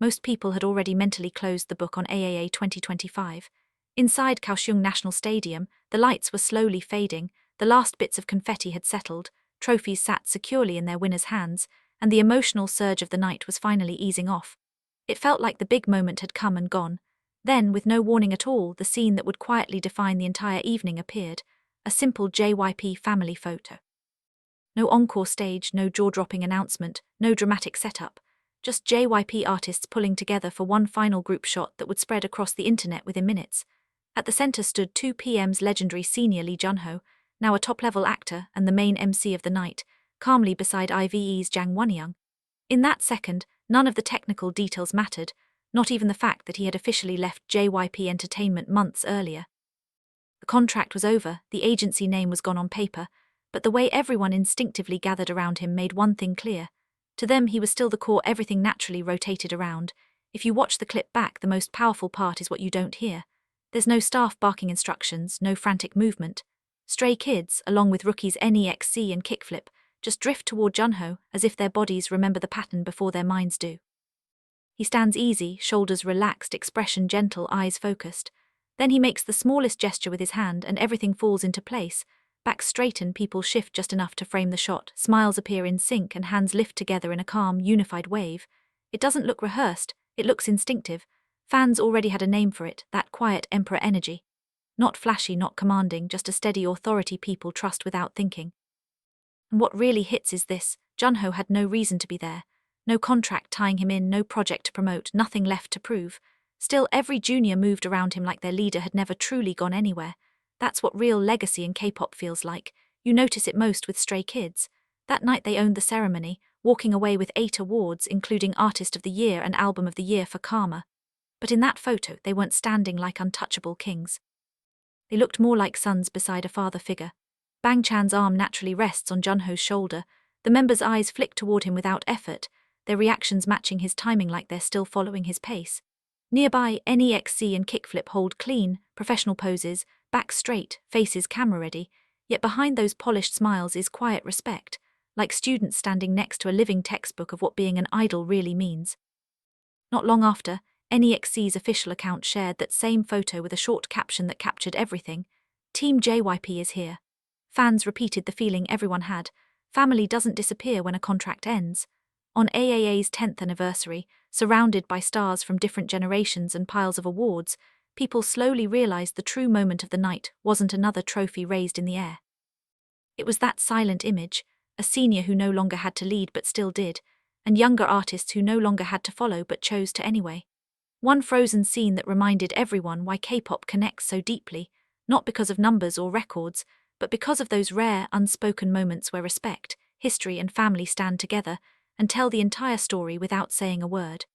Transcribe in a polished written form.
Most people had already mentally closed the book on AAA 2025. Inside Kaohsiung National Stadium, the lights were slowly fading, the last bits of confetti had settled, trophies sat securely in their winners' hands, and the emotional surge of the night was finally easing off. It felt like the big moment had come and gone. Then, with no warning at all, the scene that would quietly define the entire evening appeared, a simple JYP family photo. No encore stage, no jaw-dropping announcement, no dramatic setup. Just JYP artists pulling together for one final group shot that would spread across the internet within minutes. At the center stood 2PM's legendary senior Lee Junho, now a top-level actor and the main MC of the night, calmly beside IVE's Jang Wonyoung. In that second, none of the technical details mattered, not even the fact that he had officially left JYP Entertainment months earlier. The contract was over, the agency name was gone on paper, but the way everyone instinctively gathered around him made one thing clear. To them he was still the core everything naturally rotated around. If you watch the clip back, the most powerful part is what you don't hear. There's no staff barking instructions, no frantic movement. Stray Kids, along with rookies NEXC and Kickflip, just drift toward Junho as if their bodies remember the pattern before their minds do. He stands easy, shoulders relaxed, expression gentle, eyes focused. Then he makes the smallest gesture with his hand and everything falls into place. Backs straighten, people shift just enough to frame the shot, smiles appear in sync and hands lift together in a calm, unified wave. It doesn't look rehearsed, it looks instinctive. Fans already had a name for it, that quiet emperor energy. Not flashy, not commanding, just a steady authority people trust without thinking. And what really hits is this: Junho had no reason to be there. No contract tying him in, no project to promote, nothing left to prove. Still, every junior moved around him like their leader had never truly gone anywhere. That's what real legacy in K-pop feels like. You notice it most with Stray Kids. That night they owned the ceremony, walking away with 8 awards, including Artist of the Year and Album of the Year for Karma. But in that photo, they weren't standing like untouchable kings. They looked more like sons beside a father figure. Bang Chan's arm naturally rests on Junho's shoulder. The members' eyes flick toward him without effort, their reactions matching his timing like they're still following his pace. Nearby, NEXC and Kickflip hold clean, professional poses, backs straight, faces camera-ready, yet behind those polished smiles is quiet respect, like students standing next to a living textbook of what being an idol really means. Not long after, NEXC's official account shared that same photo with a short caption that captured everything: "Team JYP is here." Fans repeated the feeling everyone had: family doesn't disappear when a contract ends. On AAA's 10th anniversary, surrounded by stars from different generations and piles of awards, people slowly realized the true moment of the night wasn't another trophy raised in the air. It was that silent image, a senior who no longer had to lead but still did, and younger artists who no longer had to follow but chose to anyway. One frozen scene that reminded everyone why K-pop connects so deeply, not because of numbers or records, but because of those rare, unspoken moments where respect, history and family stand together and tell the entire story without saying a word.